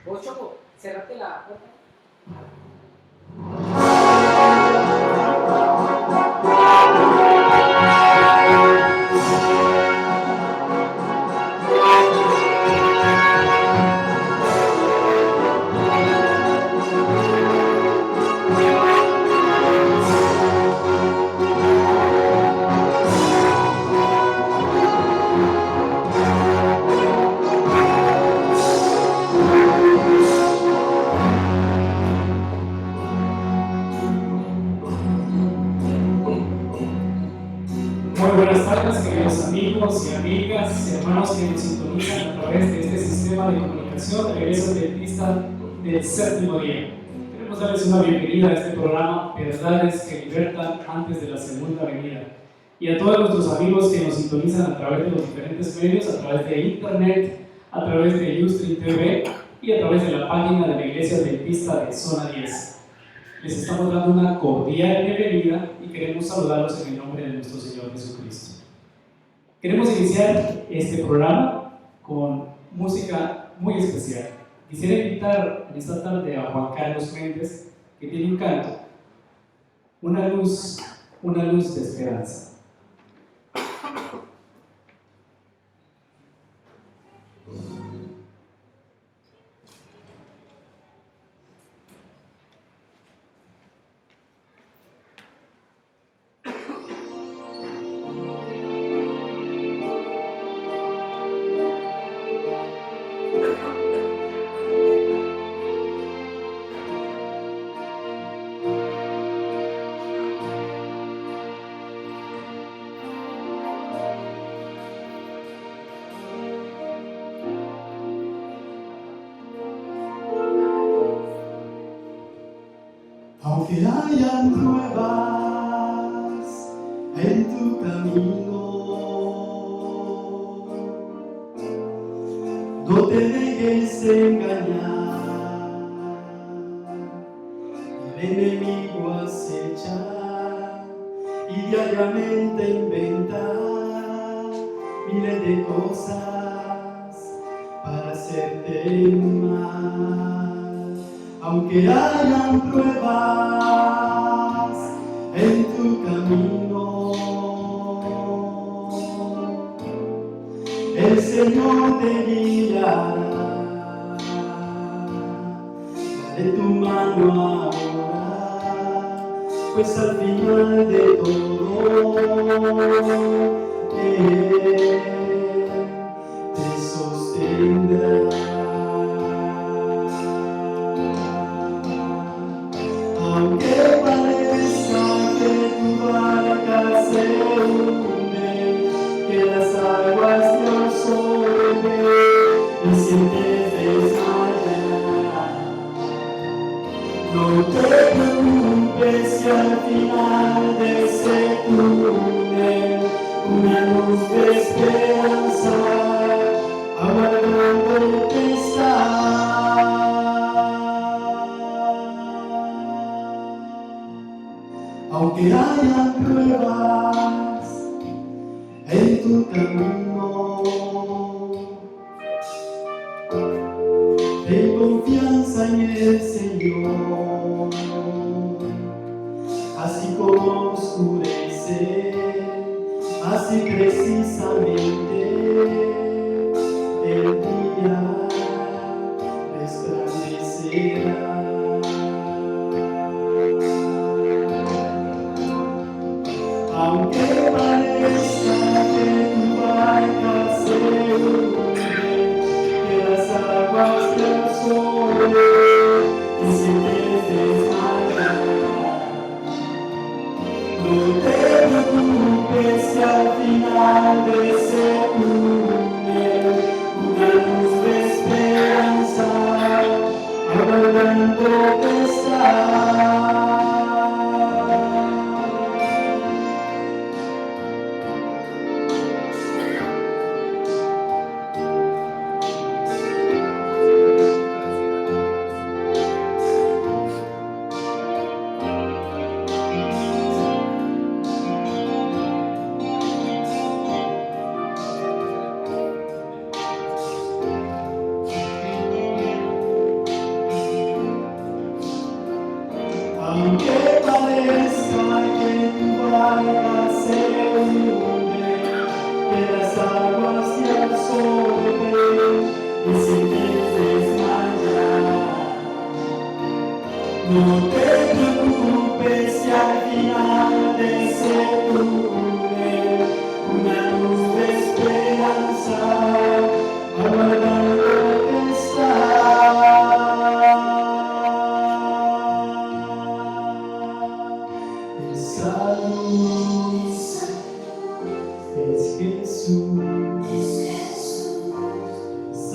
Vos, Choco, cerrate la puerta. Muy buenas tardes, queridos amigos y amigas, hermanos que nos sintonizan a través de este sistema de comunicación de la Iglesia Adventista del Séptimo Día. Queremos darles una bienvenida a este programa Verdades que Libertan antes de la Segunda Venida. Y a todos nuestros amigos que nos sintonizan a través de los diferentes medios, a través de Internet, a través de Ustream TV y a través de la página de la Iglesia Adventista de Zona 10. Les estamos dando una cordial bienvenida y queremos saludarlos en el nombre de nuestro Señor Jesucristo. Queremos iniciar este programa con música muy especial. Quisiera invitar en esta tarde a Juan Carlos Méndez, que tiene un canto, una luz de esperanza. Aunque hayan pruebas en tu camino, no te dejes engañar. El enemigo acecha y diariamente inventa miles de cosas para hacerte mal. Aunque hayan pruebas en tu camino, el Señor te guiará. Dale tu mano ahora, pues al final de todo Él te sostendrá. Aunque parezca que tu barca se hunde, que las aguas te absorben y sientes desmayar, no te preocupes si al final de ese túnel una luz de esperanza aguardándote está. Aunque haya pruebas en tu camino, ten confianza en el Señor, así como oscurece, así precisamente el día resplandecerá. Aunque parezca que tu barca se hunde, que las aguas te absorben y sientes desmayar, no te preocupes si al final de ese túnel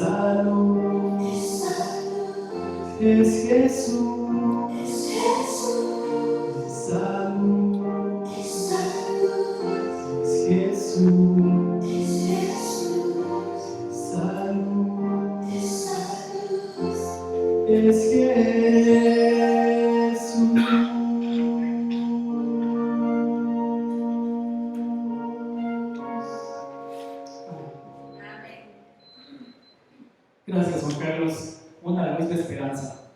salud, es Jesús, es salud, es Jesús, es salud, es Jesús. Gracias, Juan Carlos. Una luz de esperanza.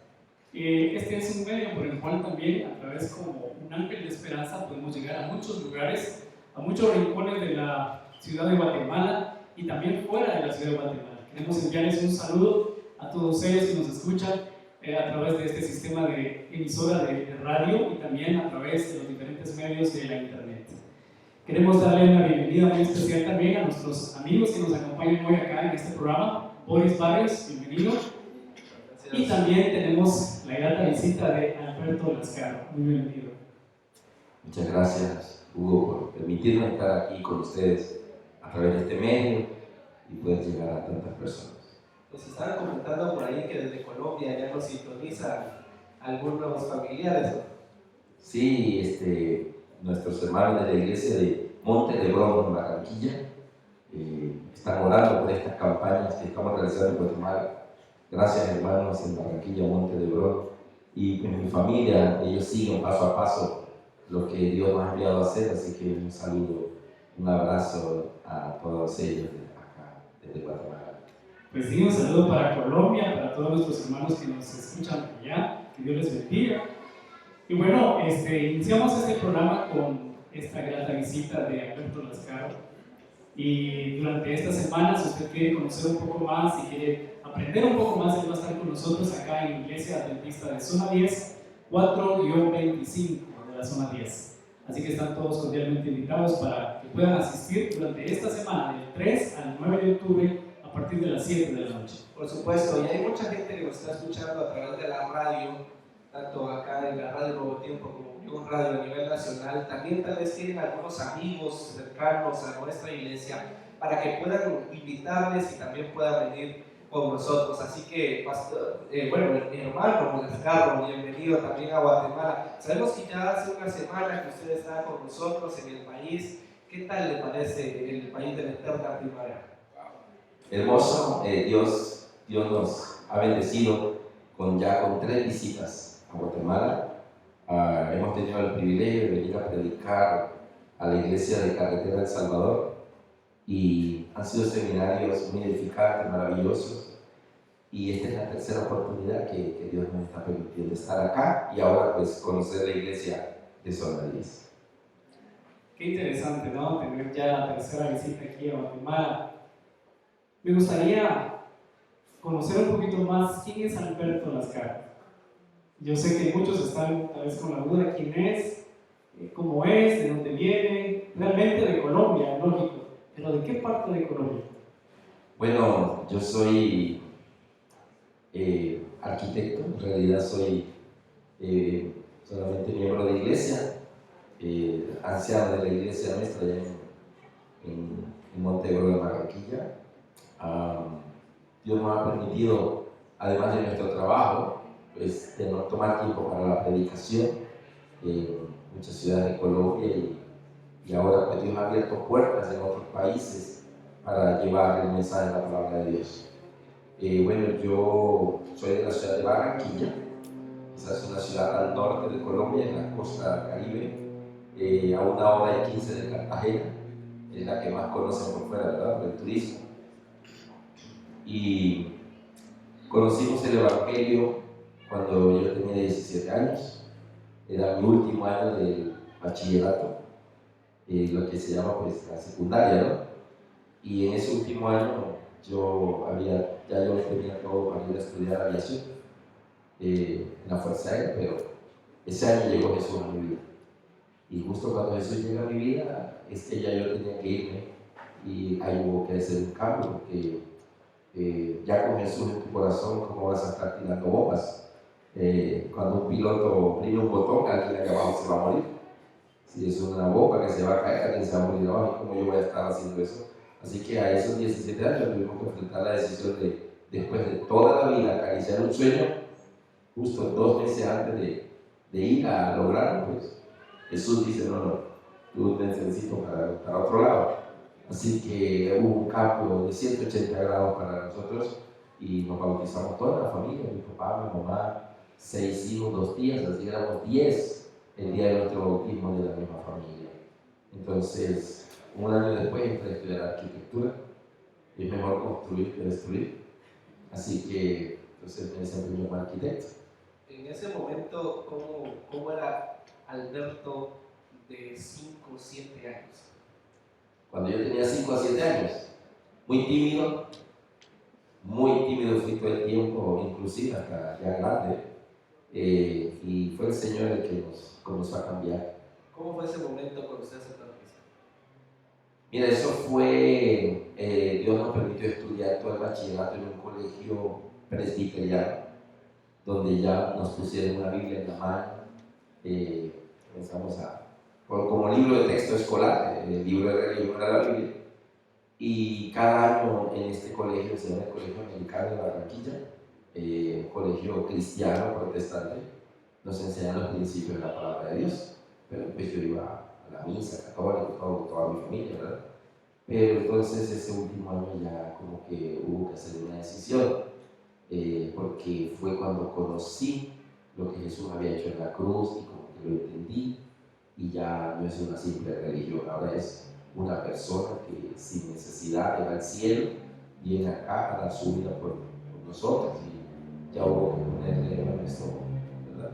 Este es un medio por el cual también, a través como un ángel de esperanza, podemos llegar a muchos lugares, a muchos rincones de la ciudad de Guatemala y también fuera de la ciudad de Guatemala. Queremos enviarles un saludo a todos ellos que nos escuchan a través de este sistema de emisora de radio y también a través de los diferentes medios de la internet. Queremos darle una bienvenida muy especial también a nuestros amigos que nos acompañan hoy acá en este programa. Boris Barrios, bienvenido. Y también tenemos la grata visita de Alberto Lascaro. Muy bienvenido. Muchas gracias, Hugo, por permitirme estar aquí con ustedes a través de este medio y poder llegar a tantas personas. Nos estaban comentando por ahí que desde Colombia ya nos sintonizan algunos familiares. Sí, nuestros hermanos de la iglesia de Monte de Brón, en Barranquilla, están orando por estas campañas que estamos realizando en Guatemala. Gracias, hermanos en Barranquilla, Monte de Brón. Y en mi familia, ellos siguen paso a paso lo que Dios nos ha enviado a hacer, así que un saludo, un abrazo a todos ellos desde acá, desde Guatemala. Pues sí, un saludo para Colombia, para todos nuestros hermanos que nos escuchan allá, que Dios les bendiga. Y bueno, iniciamos este programa con esta grata visita de Alberto Lascaro. Y durante estas semanas, si usted quiere conocer un poco más y quiere aprender un poco más, él va a estar con nosotros acá en Iglesia Adventista de Zona 10, 4-25 de la Zona 10. Así que están todos cordialmente invitados para que puedan asistir durante esta semana, del 3 al 9 de octubre, a partir de las 7 de la noche. Por supuesto, y hay mucha gente que nos está escuchando a través de la radio, tanto acá en la Radio Nuevo Tiempo como en radio a nivel nacional. También tal vez tienen algunos amigos cercanos a nuestra iglesia para que puedan invitarles y también puedan venir con nosotros. Así que, mi hermano Lascaro, bienvenido también a Guatemala. Sabemos que ya hace una semana que usted está con nosotros en el país. ¿Qué tal le parece el país de la eterna primavera? Hermoso, Dios nos ha bendecido con 3 visitas a Guatemala. Hemos tenido el privilegio de venir a predicar a la iglesia de Carretera El Salvador y han sido seminarios muy edificantes, maravillosos, y esta es la tercera oportunidad que Dios nos está permitiendo estar acá y ahora pues conocer la iglesia de Zona 10. Qué interesante, ¿no? Tener ya la tercera visita aquí a Guatemala. Me gustaría conocer un poquito más quién es Alberto Lascaro. Yo sé que muchos están tal vez con la duda quién es, cómo es, de dónde viene, realmente de Colombia, lógico, pero ¿de qué parte de Colombia? Bueno, yo soy arquitecto, en realidad soy solamente miembro de iglesia, anciano de la iglesia nuestra allá en Montebro de Barranquilla. Dios nos ha permitido, además de nuestro trabajo, pues, de no tomar tiempo para la predicación en muchas ciudades de Colombia y ahora pues Dios ha abierto puertas en otros países para llevar el mensaje de la palabra de Dios. Yo soy de la ciudad de Barranquilla. Esa es una ciudad al norte de Colombia, en la costa caribe, a 1 hora y 15 de Cartagena. Es la que más conocen por fuera, ¿verdad?, del turismo. Y conocimos el Evangelio cuando yo tenía 17 años. Era mi último año del bachillerato, lo que se llama pues la secundaria, ¿no? Y en ese último año yo tenía todo para ir a estudiar aviación en la Fuerza Aérea, pero ese año llegó Jesús a mi vida. Y justo cuando Jesús llega a mi vida, es que ya yo tenía que irme y ahí hubo que hacer un cambio, porque ya con Jesús en tu corazón, ¿cómo vas a estar tirando bombas? Cuando un piloto oprime un botón, alguien allá abajo se va a morir. Si es una bomba que se va a caer, alguien se va a morir abajo. ¿Cómo yo voy a estar haciendo eso? Así que a esos 17 años tuvimos que enfrentar la decisión de después de toda la vida acariciar un sueño, justo 2 meses antes de ir a lograrlo, pues Jesús dice, no, tú te necesito para otro lado. Así que hubo un cambio de 180 grados para nosotros y nos bautizamos toda la familia, mi papá, mi mamá, 6 hijos, 2 tías, así éramos 10 el día de nuestro bautismo de la misma familia. Entonces, un año después entré a estudiar arquitectura. Es mejor construir que destruir. Así que entonces me desempeñé como arquitecto. En ese momento, ¿cómo era Alberto de 5 o 7 años? Cuando yo tenía 5 a 7 años, muy tímido fui todo el tiempo, inclusive hasta ya grande, y fue el Señor el que nos comenzó a cambiar. ¿Cómo fue ese momento cuando usted aceptó a Cristo? Mira, eso fue, Dios nos permitió estudiar todo el bachillerato en un colegio presbiteriano, donde ya nos pusieron una Biblia en la mano, comenzamos como libro de texto escolar, el libro de religión era la Biblia, y cada año en este colegio, se llama el Colegio Americano de Barranquilla, colegio cristiano protestante, nos enseñan los principios de la palabra de Dios, pero pues yo iba a la misa católica, toda mi familia, ¿verdad? Pero entonces ese último año ya como que hubo que hacer una decisión, porque fue cuando conocí lo que Jesús había hecho en la cruz y como que lo entendí, y ya no es una simple religión, ahora es una persona que sin necesidad de ir al cielo viene acá a dar su vida por nosotros, y ya hubo que ponerle a nuestro, ¿verdad?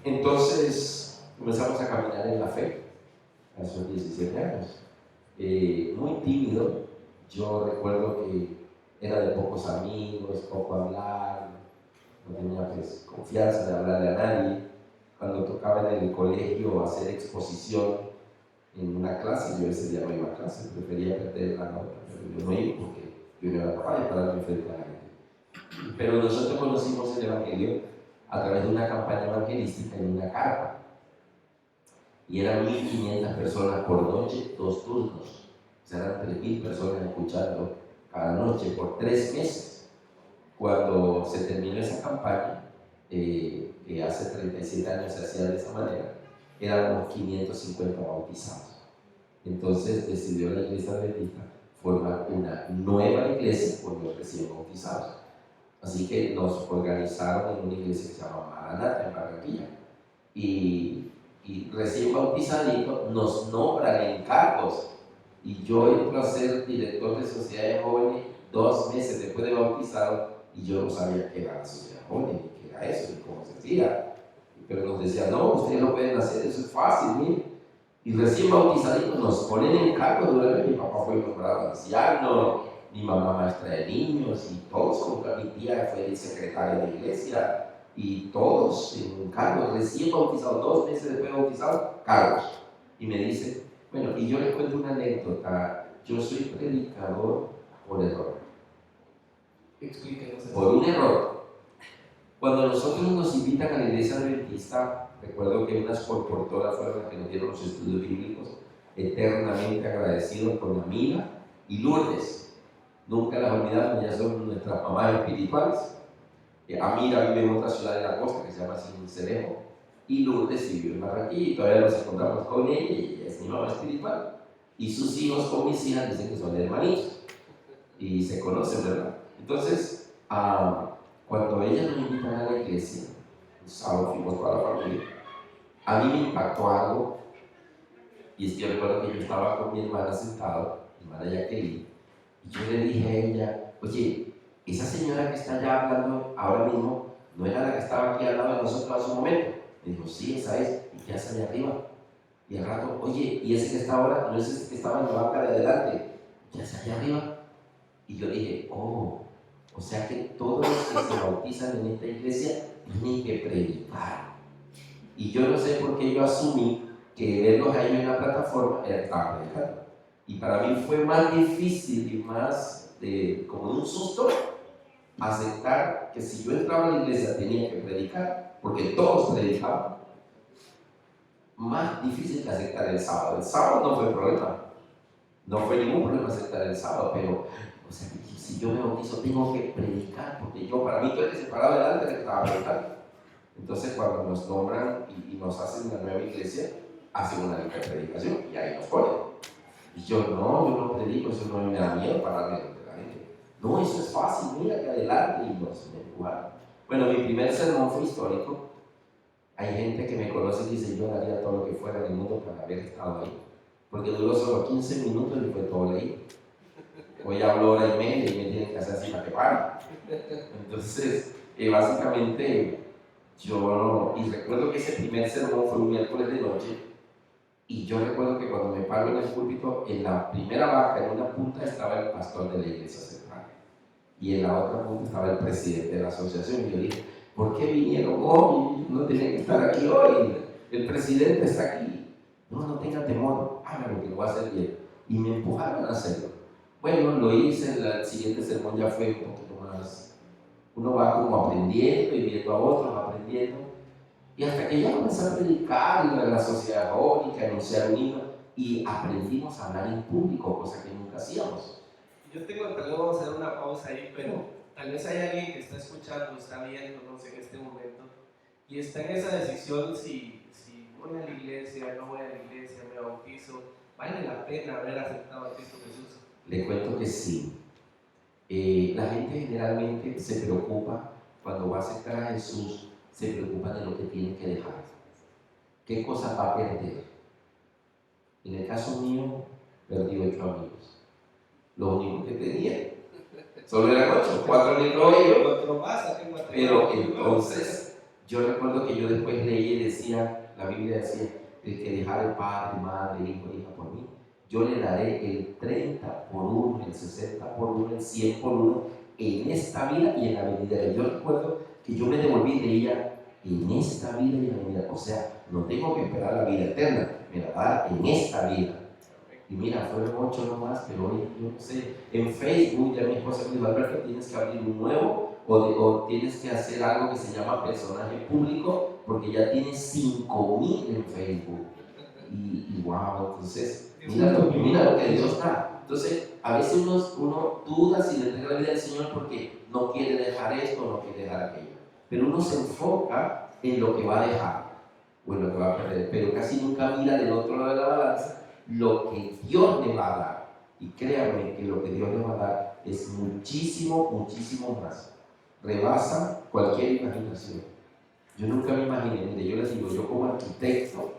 Entonces comenzamos a caminar en la fe a esos 17 años. Muy tímido, yo recuerdo que era de pocos amigos, poco hablar, no tenía pues confianza de hablarle a nadie. Cuando tocaba en el colegio hacer exposición en una clase, yo ese día no iba a clase, prefería perder la nota, pero yo no iba porque yo no era capaz de pararme frente a la gente. Pero nosotros conocimos el Evangelio a través de una campaña evangelística en una carpa. Y eran 1.500 personas por noche, 2 turnos. O sea, eran 3.000 personas escuchando cada noche por 3 meses. Cuando se terminó esa campaña, que hace 37 años se hacía de esa manera, éramos 550 bautizados. Entonces decidió la Iglesia Adventista formar una nueva iglesia con los recién bautizados. Así que nos organizaron en una iglesia que se llama Maranata en Barranquilla. Y recién bautizaditos nos nombran en cargos, y yo entro a ser director de Sociedad de Jóvenes 2 meses después de bautizado, y yo no sabía qué era la Sociedad de Jóvenes, qué era eso, y cómo se hacía, pero nos decían, no, ustedes lo pueden hacer, eso es fácil, miren. Y recién bautizaditos nos ponen en cargos. Mi papá fue nombrado anciano, mi mamá maestra de niños, y todos, como que mi tía fue secretaria de la iglesia, y todos en cargos, recién bautizados, 2 meses después de bautizado, cargos. Y me dice, bueno, y yo les cuento una anécdota, yo soy predicador por error. Explíquenos eso. Por un error. Cuando nosotros nos invitan a la iglesia adventista, recuerdo que unas colportoras fueron las que nos dieron los estudios bíblicos, eternamente agradecidos con Amira y Lourdes. Nunca las olvidamos, ya son nuestras mamás espirituales. Amira vive en otra ciudad de la costa que se llama Cerejo, y Lourdes vive en Barranquilla, y todavía nos encontramos con ella, y ella es mi mamá espiritual. Y sus hijos con mis hijas dicen que son hermanitos, y se conocen, ¿verdad? Entonces, cuando ellas nos invitan a la iglesia, un sábado fuimos toda la familia, a mí me impactó algo, y es que yo recuerdo que yo estaba con mi hermana sentado, mi hermana Jacqueline, y yo le dije a ella, oye, esa señora que está allá hablando ahora mismo, ¿no era la que estaba aquí al lado de nosotros hace un momento? Me dijo, sí, esa es, y qué hace allá arriba. Y al rato, oye, ¿y ese que está ahora? ¿No es ese que estaba en la banca de adelante? ¿Qué hace allá arriba? Y yo dije, oh, o sea que todos los que se bautizan en esta iglesia tienen que predicar. Y yo no sé por qué yo asumí que verlos a ellos en la plataforma era que estaban predicando. Y para mí fue más difícil y más como un susto aceptar que si yo entraba a la iglesia tenía que predicar, porque todos predicaban. Más difícil que aceptar el sábado. El sábado no fue problema, no fue ningún problema aceptar el sábado, pero O sea, que si yo me bautizo tengo que predicar, porque yo, para mí, todo el que se paraba delante le estaba predicando. Entonces, cuando nos nombran y nos hacen la nueva iglesia, hacen una lista de predicación y ahí nos ponen. Y yo no predico, eso no me da miedo pararme delante de la gente. No, eso es fácil, mira que adelante, y nos empujaron. Bueno, mi primer sermón fue histórico. Hay gente que me conoce y dice, yo daría todo lo que fuera del mundo para haber estado ahí. Porque duró solo 15 minutos y fue todo leído. Hoy hablo hora y media y me tienen que hacer así para que pare. Entonces, básicamente, y recuerdo que ese primer sermón fue un miércoles de noche, y yo recuerdo que cuando me paro en el púlpito, en la primera banca, en una punta, estaba el pastor de la iglesia central, y en la otra punta estaba el presidente de la asociación, y yo dije, ¿por qué vinieron hoy? No tenían que estar aquí hoy, el presidente está aquí. No tenga temor, hágalo que lo va a hacer bien. Y me empujaron a hacerlo. Bueno, lo hice, el siguiente sermón ya fue un poquito más, uno va como aprendiendo y viendo a otros aprendiendo, y hasta que ya comencé a predicar en la sociedad jónica, anunciar un himno, y aprendimos a hablar en público, cosa que nunca hacíamos. Yo tengo, tal vez vamos a hacer una pausa ahí, pero tal vez hay alguien que está escuchando, está viendo, no sé, en este momento, y está en esa decisión si voy a la iglesia, no voy a la iglesia, me bautizo, ¿vale la pena haber aceptado a Cristo Jesús? Le cuento que sí. La gente generalmente se preocupa cuando va a aceptar a Jesús, se preocupa de lo que tiene que dejar. ¿Qué cosa va a perder? En el caso mío, perdí 8 amigos. Lo único que tenía. Solo eran 8, 4 en el rollo. Pero entonces, yo recuerdo que yo después leí y decía, la Biblia decía, el que dejara padre, madre, hijo, hija por mí, yo le daré el 30 por 1, el 60 por 1, el 100 por 1 en esta vida y en la venidera. Yo recuerdo que yo me devolví de ella en esta vida y en la venidera. O sea, no tengo que esperar la vida eterna, me la va a dar en esta vida. Y mira, fueron 8 nomás, pero hoy, yo no sé, en Facebook ya mi esposa me dijo, Alberto, tienes que abrir un nuevo o tienes que hacer algo que se llama personaje público, porque ya tienes 5,000 en Facebook. Y wow, entonces, mira lo que Dios da. Entonces, a veces uno duda si le entrega la vida al Señor porque no quiere dejar esto o no quiere dejar aquello. Pero uno se enfoca en lo que va a dejar o en lo que va a perder, pero casi nunca mira del otro lado de la balanza lo que Dios le va a dar. Y créanme que lo que Dios le va a dar es muchísimo, muchísimo más. Rebasa cualquier imaginación. Yo nunca me imaginé, mire, yo les digo, yo como arquitecto,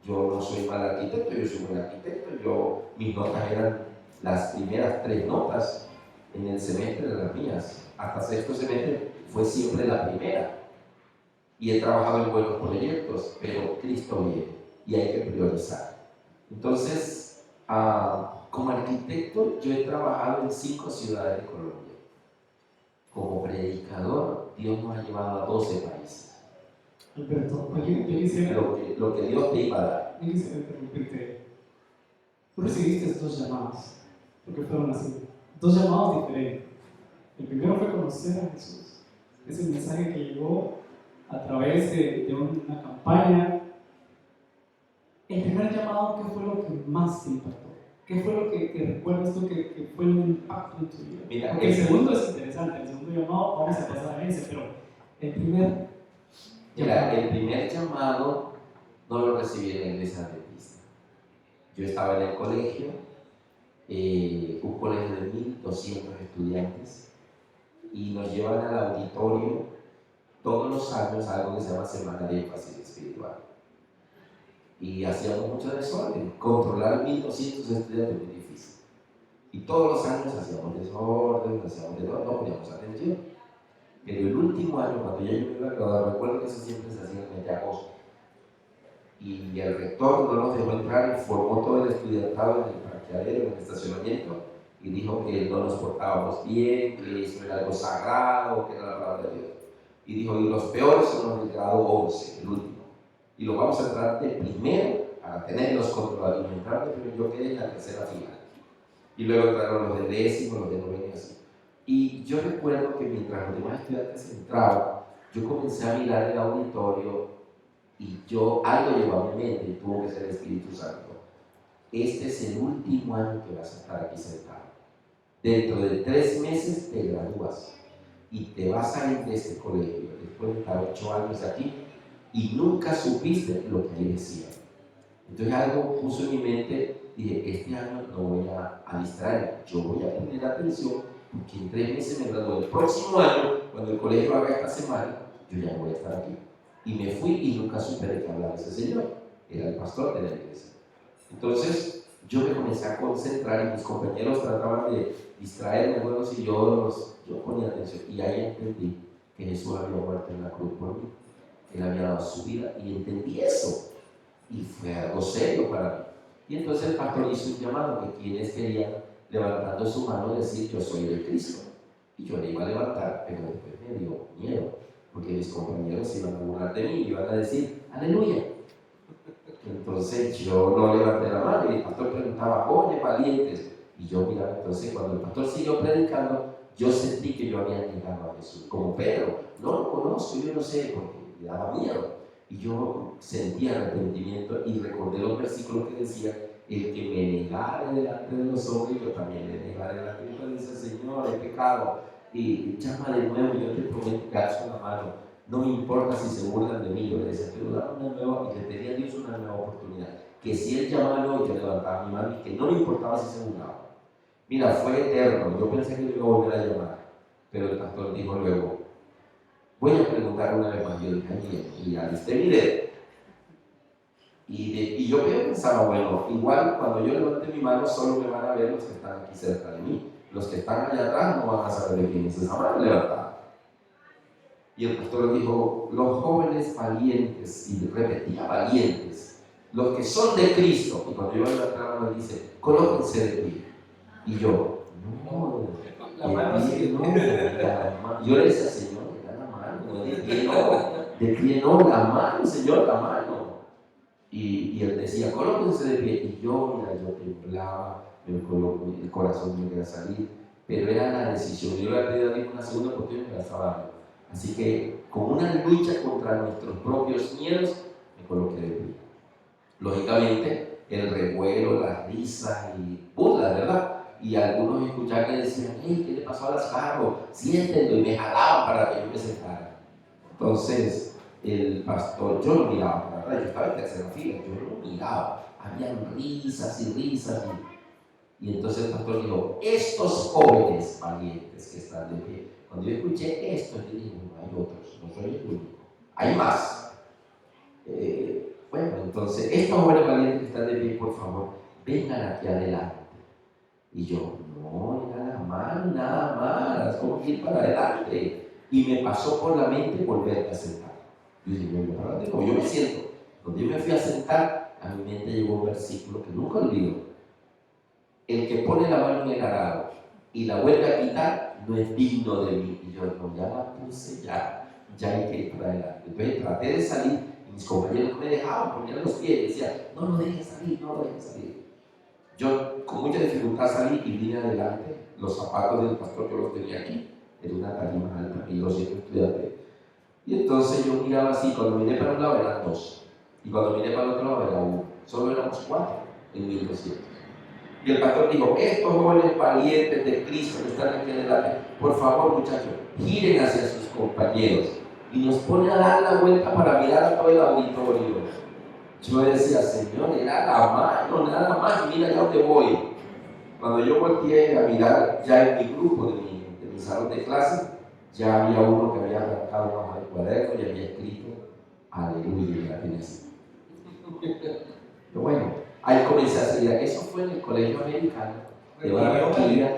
yo no soy mal arquitecto, yo soy buen arquitecto. Mis notas eran las primeras 3 notas en el semestre de las mías. Hasta sexto semestre fue siempre la primera. Y he trabajado en buenos proyectos, pero Cristo viene y hay que priorizar. Entonces, como arquitecto, yo he trabajado en 5 ciudades de Colombia. Como predicador, Dios nos ha llevado a 12 países. Alberto, yo quisiera... Lo que Dios te iba a dar. Yo quisiera interrumpirte. Tú recibiste 2 llamados, porque fueron así, 2 llamados diferentes. El primero fue conocer a Jesús. Es el mensaje que llegó a través de una campaña. El primer llamado, ¿qué fue lo que más te impactó? ¿Qué fue lo que recuerdas tú que fue un impacto en tu vida? Mira, porque el segundo es interesante, el segundo llamado, vamos a pasar a ese, pero el primer... Mira, el primer llamado no lo recibí en la iglesia adventista. Yo estaba en el colegio, un colegio de 1,200 estudiantes, y nos llevan al auditorio todos los años a algo que se llama Semana de Énfasis Espiritual. Y hacíamos mucho desorden. Controlar 1,200 estudiantes es muy difícil. Y todos los años hacíamos desorden, no poníamos atención. Pero el último año, cuando ya yo me iba a graduar, recuerdo que eso siempre se hacía en el mes de agosto. Y el rector no nos dejó entrar y formó todo el estudiantado en el parqueadero, en el estacionamiento, y dijo que no nos portábamos bien, que eso era algo sagrado, que era la palabra de Dios. Y dijo, y los peores son los del grado 11, el último. Y lo vamos a entrar de primero para tenerlos controlados. Y entrar de primero, yo quedé en la tercera fila. Y luego entraron los de décimo, los de noveno y así. Y yo recuerdo que mientras los demás estudiantes entraban, yo comencé a mirar el auditorio y algo llegó a mi mente y tuvo que ser el Espíritu Santo. Este es el último año que vas a estar aquí sentado. dentro de 3 meses te gradúas y te vas a ir de este colegio después de estar 8 años aquí y nunca supiste lo que ahí decía. Entonces algo puso en mi mente, dije, este año no voy a distraerme, yo voy a poner atención porque en 3 meses me gradúo. El próximo año, cuando el colegio haga esta semana, yo ya no voy a estar aquí. Y me fui y nunca supe de qué hablaba ese señor, era el pastor de la iglesia. Entonces yo me comencé a concentrar y mis compañeros trataban de distraerme, bueno, si yo ponía atención y ahí entendí que Jesús había muerto en la cruz por mí, Él había dado su vida y entendí eso. Y fue algo serio para mí. Y entonces el pastor hizo un llamado que quienes querían, levantando su mano, decir yo soy de Cristo. Y yo le iba a levantar, pero después me dio miedo, porque mis compañeros se iban a burlar de mí y iban a decir, aleluya. Entonces yo no levanté la mano y el pastor preguntaba, oye, valientes. Y yo miraba, entonces cuando el pastor siguió predicando, yo sentí que yo había llegado a Jesús, como Pedro. No lo conozco, yo no sé, porque me daba miedo. Y yo sentía arrepentimiento y recordé los versículos que decía, el que me negare delante de los hombres, yo también le negaré delante de Dios. Dice, Señor, he pecado, y llama de nuevo, yo te prometo que alzo la mano, no me importa si se burlan de mí. Yo le decía, pero dame una nueva, y le pedí a Dios una nueva oportunidad, que si Él llamaba, yo levantaba mi mano y que no me importaba si se burlaba. Mira, fue eterno, yo pensé que me iba a volver a llamar, pero el pastor dijo luego, voy a preguntar una vez más. Yo dije, bien, y ya listé mi dedo. Y yo pensaba, bueno, igual cuando yo levante mi mano solo me van a ver los que están aquí cerca de mí. Los que están allá atrás no van a saber de quién es esa mano levantada. Y el pastor dijo, los jóvenes valientes, y repetía valientes, los que son de Cristo. Y cuando yo levanté la mano dice, colóquense de pie. Y yo, no, La mano así. Yo le decía, Señor, la mano, de pie no, la mano, Señor, la mano. Y él decía, colóquense de pie. Y yo, mira, yo temblaba, el corazón me quería salir, pero era la decisión. Yo le había pedido a Dios una segunda oportunidad y me la estaba dando. Así que, con una lucha contra nuestros propios miedos, me coloqué de pie. Lógicamente, el revuelo, las risas y burlas, ¿verdad? Y algunos escuchaban que decían, hey, ¿qué le pasó a las carros? Siéntenlo, y me jalaban para que yo me sentara. Entonces, el pastor, yo lo miraba para atrás, yo estaba en tercera fila, yo lo miraba, habían risas y risas. Y entonces el pastor dijo, estos jóvenes valientes que están de pie. Cuando yo escuché esto, yo dije, no, hay otros, no soy el único, hay más. Bueno, entonces, estos jóvenes valientes que están de pie, por favor, vengan aquí adelante. Y yo, no, nada más, nada más, ¿cómo que ir para adelante? Y me pasó por la mente volver a sentar. Yo dije, bueno, para adelante, como yo me siento. Cuando yo me fui a sentar, a mi mente llegó un versículo que nunca olvido. El que pone la mano en el arado y la vuelve a quitar, no es digno de mí. Y yo, no, ya la puse, ya hay que ir para adelante. Entonces traté de salir y mis compañeros no me dejaban, ponían los pies y decían, no lo dejes salir, no lo dejes salir. Yo con mucha dificultad salí y vine adelante. Los zapatos del pastor yo los tenía aquí, era una tarima alta, 1200 estudiantes. Y entonces yo miraba así, cuando miré para un lado eran 2, y cuando miré para el otro lado era 1. Solo éramos 4 en 1200. Y el pastor dijo, estos jóvenes valientes de Cristo que están aquí adelante, por favor muchachos, giren hacia sus compañeros. Y nos pone a dar la vuelta para mirar a todo el auditorio. Yo decía, Señor, era la mano, nada más, y mira ya dónde voy. Cuando yo volteé a mirar, ya en mi grupo de mi salón de clase, ya había uno que había arrancado una hoja de cuaderno y había escrito, aleluya, y la tenía así. Pero bueno, ahí comencé a salir. Eso fue en el colegio americano de Barranquilla,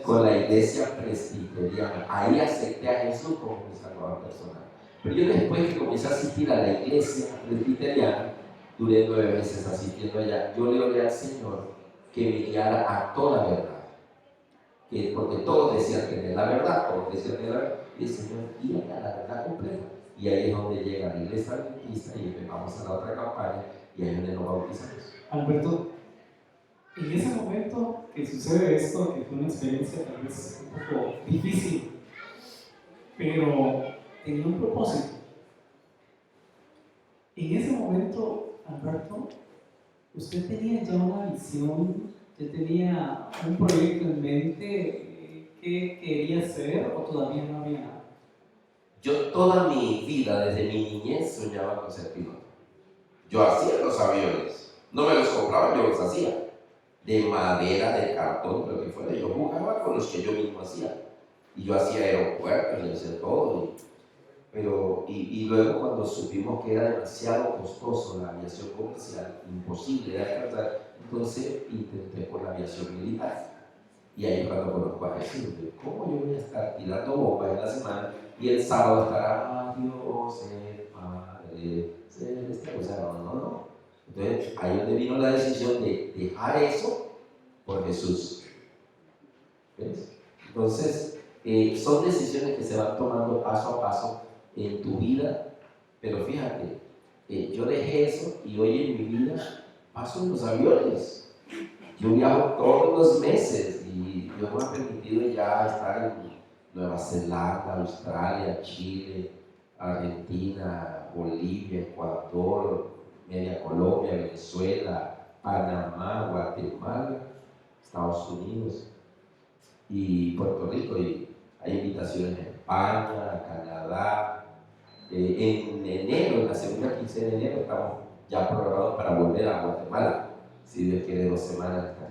con la iglesia presbiteriana. Ahí acepté a Jesús como mi salvador personal. Pero yo después que comencé a asistir a la iglesia presbiteriana, duré 9 meses asistiendo allá, yo le oré al Señor que me guiara a toda verdad. Porque todos decían que era la verdad, todos decían que era la verdad. Y el Señor guíame a la verdad completa. Y ahí es donde llega la iglesia adventista y vamos a la otra campaña y ahí es donde nos bautizamos. Alberto, en ese momento que sucede esto, que fue una experiencia tal vez un poco difícil, pero tenía un propósito. En ese momento, Alberto, usted tenía ya una visión, usted tenía un proyecto en mente, qué querías ser o todavía no había nada? Yo toda mi vida, desde mi niñez, soñaba con ser piloto. Yo hacía los aviones, no me los compraba, yo los hacía. De madera, de cartón, lo que fuera. Yo jugaba con los que yo mismo hacía. Y yo hacía aeropuertos, y hacía todo. Y luego cuando supimos que era demasiado costoso la aviación comercial, imposible de alcanzar, entonces intenté por la aviación militar. Y ahí cuando conozco a Jesús, ¿cómo yo voy a estar tirando bombas en la semana y el sábado estará Dios, Padre Celestial? O sea, no. Entonces ahí es donde vino la decisión de dejar eso por Jesús. ¿Ves? Entonces, son decisiones que se van tomando paso a paso en tu vida, pero fíjate, yo dejé eso y hoy en mi vida paso en los aviones. Yo viajo todos los meses y Dios me ha permitido ya estar en Nueva Zelanda, Australia, Chile, Argentina, Bolivia, Ecuador, media Colombia, Venezuela, Panamá, Guatemala, Estados Unidos y Puerto Rico. Y hay invitaciones en España, Canadá. En enero, en la segunda quincena de enero, estamos ya programados para volver a Guatemala. Si Dios quiere, 2 semanas acá.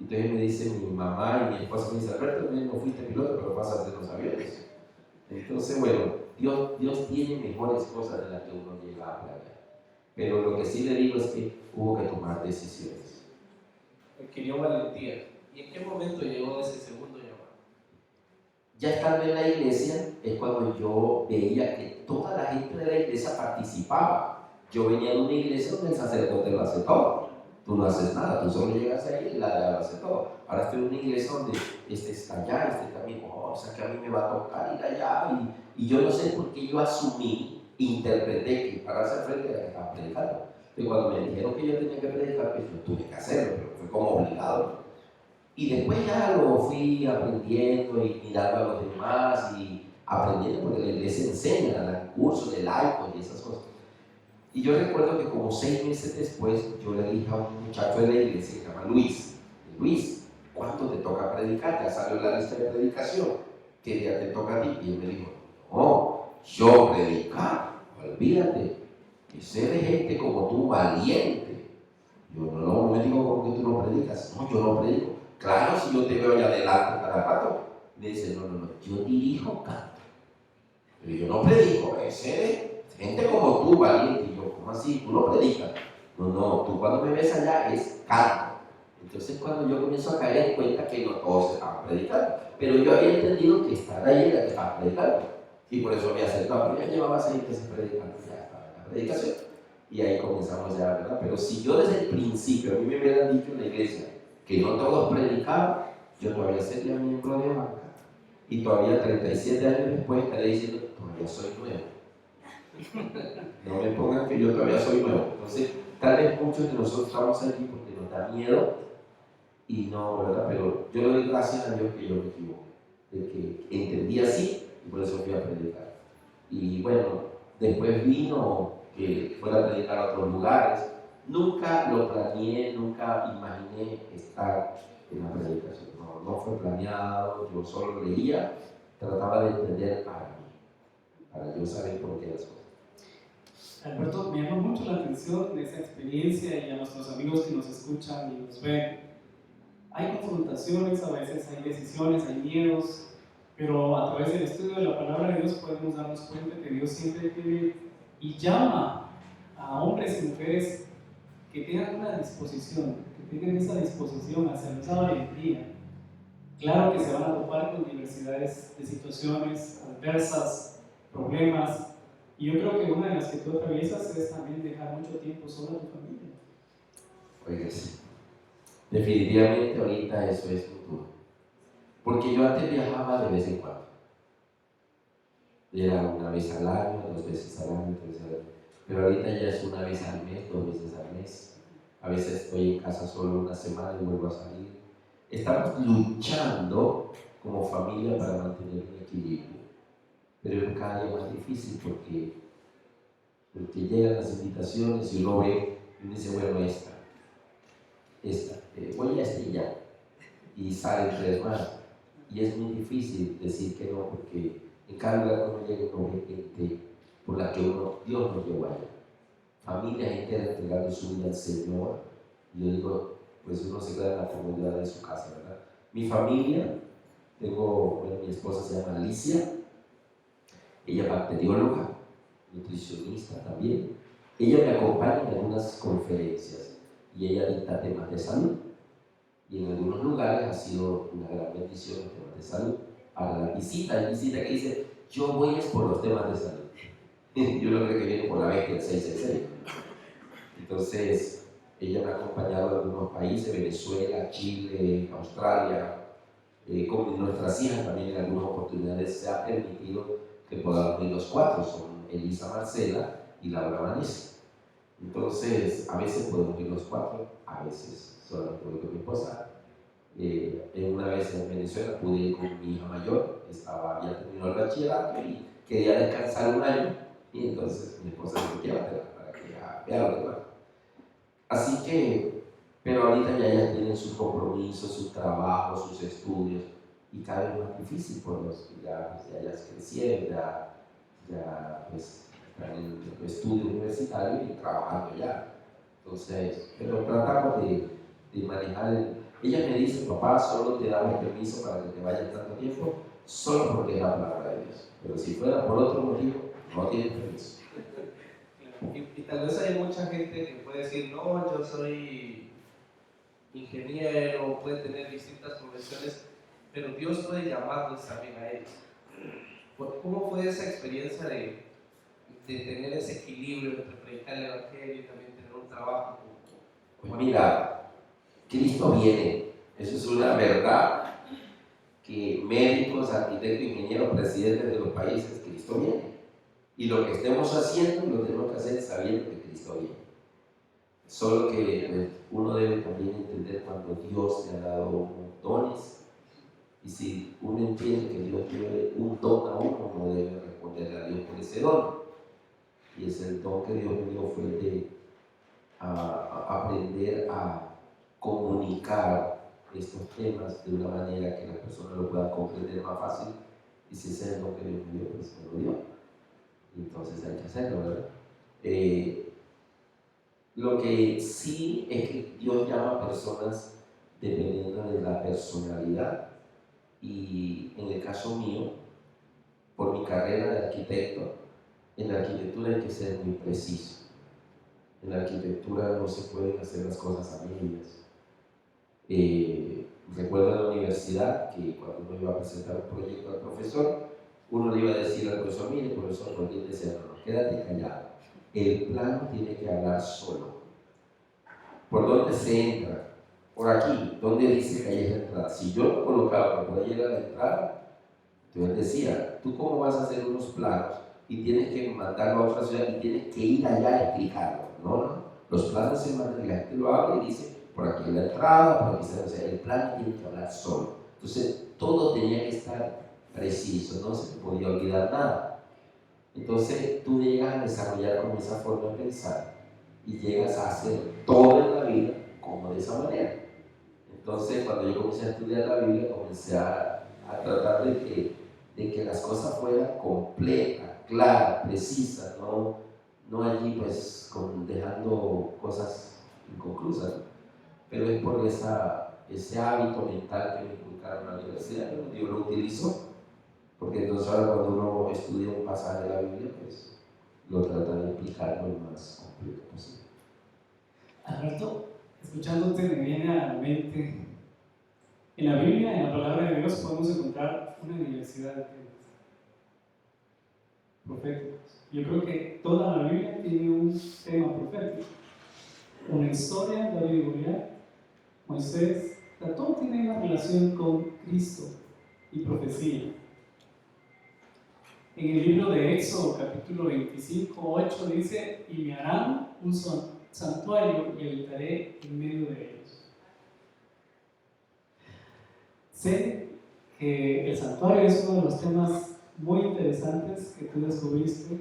Entonces me dice mi mamá y mi esposa, me dice, Alberto, no fuiste piloto, pero vas a hacer los aviones. Entonces, bueno, Dios tiene mejores cosas de las que uno llega a planear. Pero lo que sí le digo es que hubo que tomar decisiones. Requirió valentía. ¿Y en qué momento llegó ese segundo llamado? Ya estando en la iglesia es cuando yo veía que toda la gente de la iglesia participaba. Yo venía de una iglesia donde el sacerdote lo hace todo. Tú no haces nada, tú solo llegas ahí y la lo hace todo. Ahora estoy en una iglesia donde este está allá, este también, o sea que a mí me va a tocar ir allá. Y yo no sé por qué yo asumí, interpreté que pararse al frente era que estaba predicando. Y cuando me dijeron que yo tenía que predicar, pues yo tuve que hacerlo, pero fue como obligado. Y después ya lo fui aprendiendo y mirando a los demás y aprendiendo porque la iglesia enseña, dan cursos de laicos y esas cosas. Y yo recuerdo que como 6 meses después yo le dije a un muchacho de la iglesia que se llama Luis, ¿cuánto te toca predicar? Ya salió la lista de predicación, ¿qué día te toca a ti? Y él me dijo, no, yo predicar, olvídate, que sé de gente como tú, valiente. Yo no me digo como que tú no predicas, no, yo no predico. Claro, si yo te veo allá adelante cada rato. Me dice, no, yo dirijo canto. Pero yo no predico, sé de gente como tú, valiente. Y yo, ¿cómo así? ¿Tú no predicas? No, tú cuando me ves allá es canto. Entonces cuando yo comienzo a caer en cuenta que no todos estaban predicando, pero yo había entendido que estar ahí era que estaba predicando. Y por eso me acercaba, porque ya llevaba 6 meses predicando, ya estaba en la predicación. Y ahí comenzamos ya, ¿verdad? Pero si yo desde el principio, a mí me hubieran dicho en la iglesia que no todos predicaban, yo todavía sería miembro de banca. Y todavía 37 años después estaré diciendo, todavía soy nuevo. No me pongan que yo todavía soy nuevo. Entonces, tal vez muchos de nosotros estamos aquí porque nos da miedo y no, ¿verdad? Pero yo le doy gracias a Dios que yo me equivoqué, de que entendí así y por eso fui a predicar. Y bueno, después vino que fuera a predicar a otros lugares. Nunca lo planeé, nunca imaginé estar en la predicación. No fue planeado, yo solo leía, trataba de entender para yo saber por qué las cosas. Alberto, me llama mucho la atención de esa experiencia y a nuestros amigos que nos escuchan y nos ven. Hay confrontaciones, a veces hay decisiones, hay miedos, pero a través del estudio de la palabra de Dios podemos darnos cuenta que Dios siempre quiere y llama a hombres y mujeres que tengan una disposición, que tengan esa disposición a hacer esa valentía. Claro que se van a topar con diversidades de situaciones adversas, problemas, y yo creo que una de las que tú atraviesas es también dejar mucho tiempo solo a tu familia. Oiga, sí. Definitivamente ahorita eso es futuro. Porque yo antes viajaba de vez en cuando. Era una vez al año, 2 veces al año, 3 veces al año. Pero ahorita ya es una vez al mes, 2 veces al mes. A veces estoy en casa solo una semana y vuelvo a salir. Estamos luchando como familia para mantener un equilibrio. Pero es cada día más difícil porque llegan las invitaciones y uno ve y uno dice, bueno, voy a esta y ya. Y salen 3 más. y es muy difícil decir que no, porque en cada lugar que uno llega uno ve gente por la que Dios nos llevó allá. Familias enteras entregando su vida al Señor. Y yo digo, pues uno se queda en la comodidad de su casa, ¿verdad? Mi familia, mi esposa se llama Alicia, ella es bacterióloga, nutricionista también. Ella me acompaña en algunas conferencias y ella dicta temas de salud. Y en algunos lugares ha sido una gran bendición los temas de salud. Para la visita, hay visita que dice, yo voy es por los temas de salud. Yo no creo que viene por la bestia del 666. Entonces, ella me ha acompañado a algunos países, Venezuela, Chile, Australia, con nuestras hijas también en algunas oportunidades se ha permitido que podamos ir los cuatro, son Elisa Marcela y Laura Vanessa. Entonces, a veces podemos ir los cuatro, a veces solamente voy con mi esposa. Una vez en Venezuela pude ir con mi hija mayor, había terminado el bachillerato y quería descansar un año, y entonces mi esposa me dijo, llévatela para que vea lo que va. Así que, pero ahorita ya tienen sus compromisos, sus trabajos, sus estudios, y cada vez más difícil por los que ya crecieron, ya pues, están en el estudio universitario y trabajando ya. Entonces, pero tratamos de manejar ella me dice, papá, solo te damos permiso para que te vayas tanto tiempo, solo porque es la palabra de Dios. Pero si fuera por otro motivo, no tienes permiso. Y tal vez hay mucha gente que puede decir, no, yo soy ingeniero, puede tener distintas profesiones, pero Dios puede llamarlos también a ellos. ¿Cómo fue esa experiencia de tener ese equilibrio entre predicar el evangelio y también tener un trabajo? Pues mira, Cristo viene, eso es una verdad que médicos, arquitectos, ingenieros, presidentes de los países, Cristo viene. Y lo que estemos haciendo lo tenemos que hacer sabiendo que Cristo viene. Solo que uno debe también entender cuando Dios le ha dado unos dones. Y si uno entiende que Dios tiene un don a uno, no debe responderle a Dios por ese don. Y ese don que Dios me dio fue el de aprender a comunicar estos temas de una manera que las personas lo puedan comprender más fácil. Y si ese es el don que Dios me dio, pues me lo dio. Entonces hay que hacerlo, ¿verdad? Lo que sí es que Dios llama a personas dependiendo de la personalidad. Y en el caso mío, por mi carrera de arquitecto, en la arquitectura hay que ser muy preciso. En la arquitectura no se pueden hacer las cosas a medias. Recuerdo en la universidad que cuando uno iba a presentar un proyecto al profesor, uno le iba a decir al profesor, mire profesor, porque él decía, no, quédate callado, el plano tiene que hablar solo. ¿Por dónde se entra? Por aquí, ¿dónde dice que ahí es la entrada? Si yo lo colocaba por ahí era la entrada, entonces decía, ¿tú cómo vas a hacer unos planos y tienes que mandarlo a otra ciudad y tienes que ir allá a explicarlo? No, los planos se mandan y la gente lo habla y dice, por aquí es la entrada, por aquí está, o sea, el plano tiene que hablar solo. Entonces, todo tenía que estar preciso, no se te podía olvidar nada. Entonces, tú llegas a desarrollar como esa forma de pensar y llegas a hacer todo en la vida como de esa manera. Entonces, cuando yo comencé a estudiar la Biblia, comencé a tratar de que las cosas fueran completas, claras, precisas, no allí pues dejando cosas inconclusas, ¿no? Pero es por ese hábito mental que me inculcaron en la universidad, ¿no? Dios lo utilizó, porque entonces ahora cuando uno estudia un pasaje de la Biblia, pues lo trata de explicar lo más completo posible. Alberto, escuchándote me viene a la mente, en la Biblia, en la palabra de Dios, podemos encontrar una diversidad de temas proféticos. Yo creo que toda la Biblia tiene un tema profético. Una historia, David y Goliat, Moisés, todo tiene una relación con Cristo y profecía. En el libro de Éxodo, capítulo 25, 8, dice, y me harán un santuario y habitaré en medio de ellos. Sé que el santuario es uno de los temas muy interesantes que tú descubriste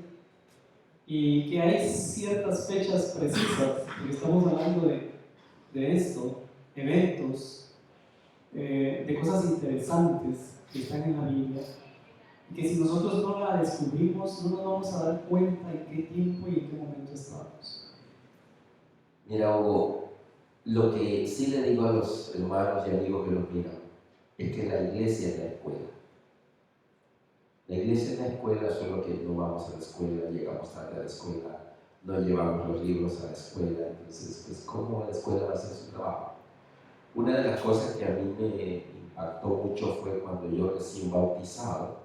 y que hay ciertas fechas precisas, porque estamos hablando de esto, eventos, de cosas interesantes que están en la Biblia, y que si nosotros no la descubrimos, no nos vamos a dar cuenta en qué tiempo y en qué momento estamos. Mira, Hugo, lo que sí le digo a los hermanos y amigos que nos miran es que la iglesia es la escuela. La iglesia es la escuela, solo que no vamos a la escuela, llegamos tarde a la escuela, no llevamos los libros a la escuela, entonces, pues, ¿cómo la escuela va a hacer su trabajo? Una de las cosas que a mí me impactó mucho fue cuando yo recién bautizado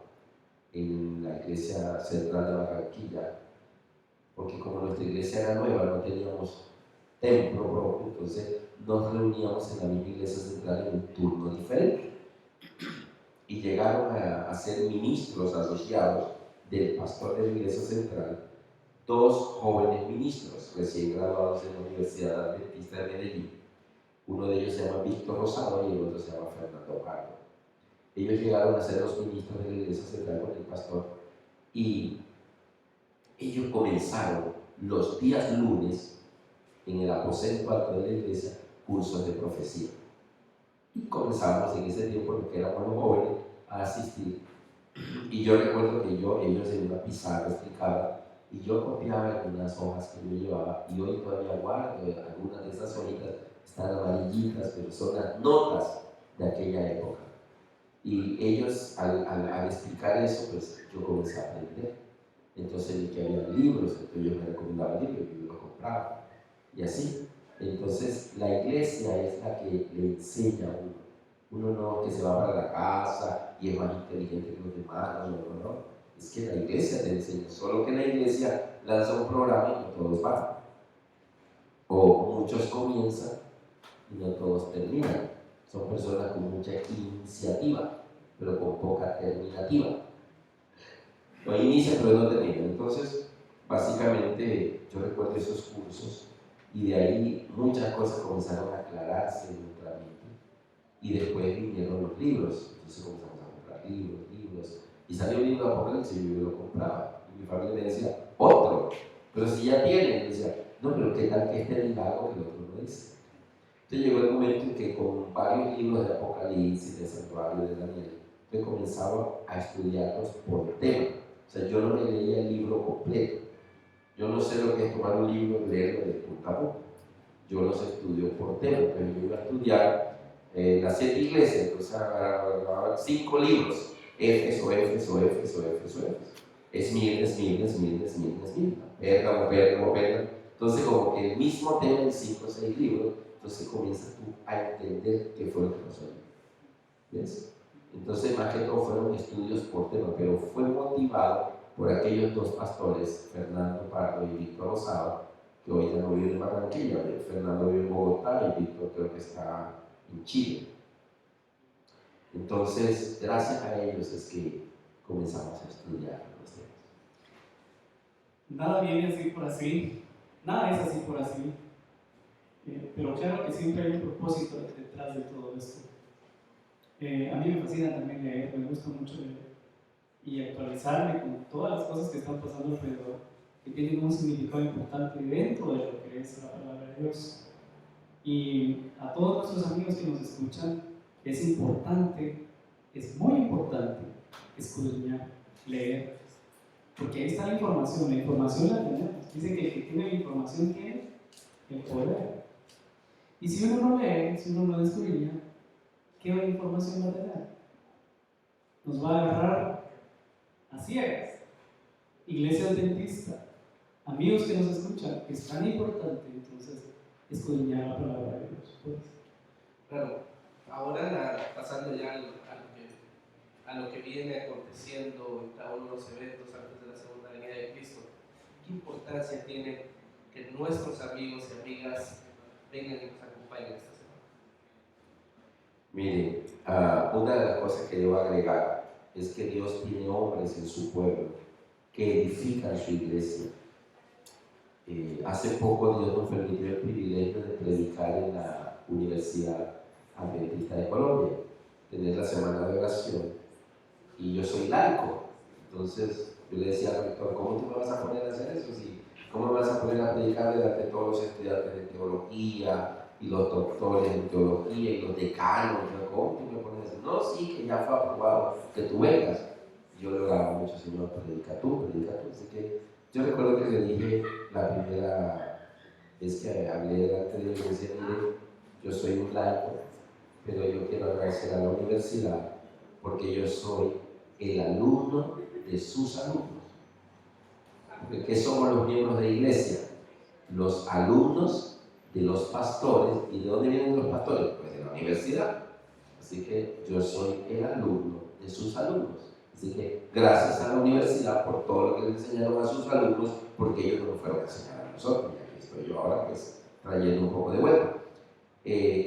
en la iglesia central de Barranquilla, porque como nuestra iglesia era nueva, no teníamos templo propio, entonces nos reuníamos en la misma iglesia central en un turno diferente. Y llegaron a ser ministros asociados del pastor de la iglesia central, dos jóvenes ministros recién graduados en la Universidad Adventista de Medellín. Uno de ellos se llama Víctor Rosado y el otro se llama Fernando Pardo. Ellos llegaron a ser los ministros de la iglesia central con el pastor y ellos comenzaron los días lunes en el aposento alto de la iglesia cursos de profecía. Y comenzamos en ese tiempo, porque éramos los jóvenes, a asistir. Y yo recuerdo que ellos en una pizarra explicaban, y yo copiaba algunas hojas que yo llevaba, y hoy todavía guardo algunas de esas hojitas, están amarillitas, pero son las notas de aquella época. Y ellos, al explicar eso, pues yo comencé a aprender. Entonces vi que había libros, entonces ellos me recomendaban libros, y yo los compraba. Y así. Entonces la iglesia es la que le enseña a uno. Uno no que se va para la casa y es más inteligente que los demás, no. Es que la iglesia te enseña, solo que la iglesia lanza un programa y no todos van. O muchos comienzan y no todos terminan. Son personas con mucha iniciativa, pero con poca terminativa. No inician, pero no terminan. Entonces, básicamente, yo recuerdo esos cursos y de ahí muchas cosas comenzaron a aclararse en nuestra mente. Y después vinieron los libros, entonces comenzamos a comprar libros. Y salió el libro de Apocalipsis y yo lo compraba. Y mi familia me decía, otro, pero si ya tienen, decía, no, pero qué tal que este diga algo que el otro no dice. Entonces llegó el momento en que con varios libros de Apocalipsis, de Santuario, de Daniel, yo comenzaba a estudiarlos por tema. O sea, yo no le leía el libro completo. Yo no sé lo que es tomar un libro y leerlo de punta a punta. Yo los estudio por tema, pero yo iba a estudiar las 7 iglesias, entonces agarraba 5 libros. Éfeso. Esmirna. Pérgamo. Entonces, como que el mismo tema en 5 o 6 libros, entonces comienzas tú a entender qué fue lo que pasó. ¿Ves? Entonces, más que todo fueron estudios por tema, pero fue motivado por aquellos dos pastores, Fernando Pardo y Víctor Rosado, que hoy ya no viven en Barranquilla. Fernando vive en Bogotá y Víctor creo que está en Chile. Entonces, gracias a ellos es que comenzamos a estudiar los temas. Nada viene así por así, nada es así por así, pero claro que siempre hay un propósito detrás de todo esto. A mí me fascina también leer, me gusta mucho leer y actualizarme con todas las cosas que están pasando alrededor, que tienen un significado importante dentro de lo que es la palabra de Dios. Y a todos nuestros amigos que nos escuchan, es importante, es muy importante escudriñar, leer, porque ahí está la información la tenemos. Dice que el que tiene la información tiene el poder. Y si uno no lee, si uno no escudriña, ¿qué información va a tener? Nos va a agarrar a ciegas. Iglesia adventista, amigos que nos escuchan, es tan importante entonces escudriñar la palabra de Dios. Pues. Claro, ahora pasando ya a lo que viene aconteciendo en cada uno de los eventos antes de la segunda venida de Cristo, ¿qué importancia tiene que nuestros amigos y amigas vengan y nos acompañen esta semana? Miren, una de las cosas que debo agregar es que Dios tiene hombres en su pueblo que edifican su iglesia. Hace poco Dios nos permitió el privilegio de predicar en la Universidad Adventista de Colombia, tener la semana de oración, y yo soy laico. Entonces yo le decía al rector, ¿cómo tú me vas a poner a hacer eso? ¿Cómo me vas a poner a predicar delante de todos los estudiantes de teología y los doctores en teología y los decanos? ¿Cómo tú me pones a hacer? no, sí, que ya fue aprobado, que tú vengas. Yo le oraba mucho, Señor, predica tú. Así que yo recuerdo que le dije la primera vez que hablé delante de él, le decía, mire, yo soy un laico, pero yo quiero agradecer a la universidad porque yo soy el alumno de sus alumnos. Porque ¿qué somos los miembros de la iglesia? Los alumnos de los pastores. ¿Y de dónde vienen los pastores? Pues de la universidad. Así que yo soy el alumno de sus alumnos. Así que gracias a la universidad por todo lo que le enseñaron a sus alumnos, porque ellos no fueron a enseñar a nosotros. Y aquí estoy yo ahora pues trayendo un poco de vuelta.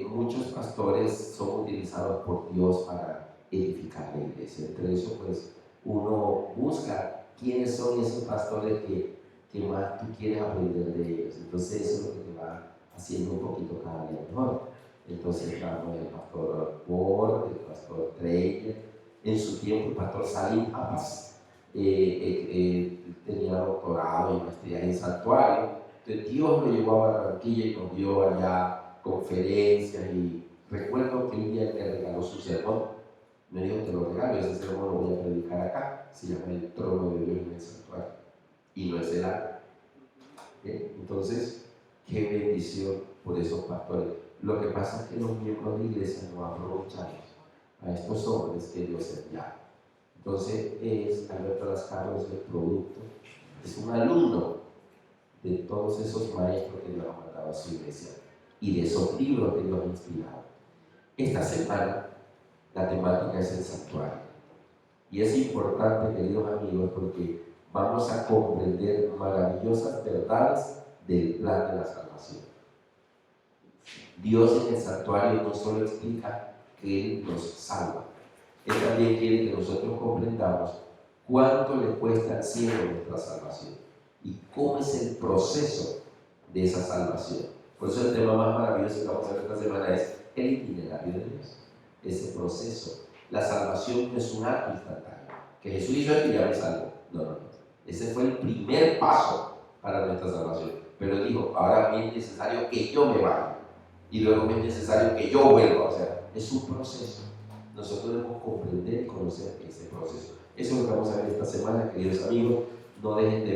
Muchos pastores son utilizados por Dios para edificar la iglesia. Entre eso pues uno busca quiénes son esos pastores que más tú quieres aprender de ellos. Entonces eso es lo que te va haciendo un poquito cada día mejor. Entonces estamos el pastor Ford, el pastor Treyer, en su tiempo el pastor Salim Abbas tenía doctorado y maestría en santuario. Entonces Dios lo llevó a Barranquilla y nos dio allá conferencias, y recuerdo que un día me regaló su sermón. Me dijo, te lo regalo, ese sermón lo voy a predicar acá, se llama El trono de Dios en el santuario, y no es el arca. Entonces, qué bendición por esos pastores. Lo que pasa es que los miembros de la iglesia no aprovechamos a estos hombres que Dios envía. Entonces, Alberto Lascano es el producto, es un alumno de todos esos maestros que Dios ha mandado a su iglesia y de esos libros que Dios ha inspirado. Esta semana la temática es el santuario, y es importante, queridos amigos, porque vamos a comprender maravillosas verdades del plan de la salvación. Dios en el santuario no solo explica que Él nos salva, Él también quiere que nosotros comprendamos cuánto le cuesta al cielo nuestra salvación y cómo es el proceso de esa salvación. Por eso el tema más maravilloso que vamos a ver esta semana es el itinerario de Dios, ese proceso. La salvación no es un acto instantáneo, que Jesús hizo esto y ya me salvó. No. Ese fue el primer paso para nuestra salvación. Pero dijo, ahora me es necesario que yo me vaya, y luego me es necesario que yo vuelva. O sea, es un proceso. Nosotros debemos comprender y conocer ese proceso. Eso es lo que vamos a ver esta semana, queridos amigos. No dejen de ver.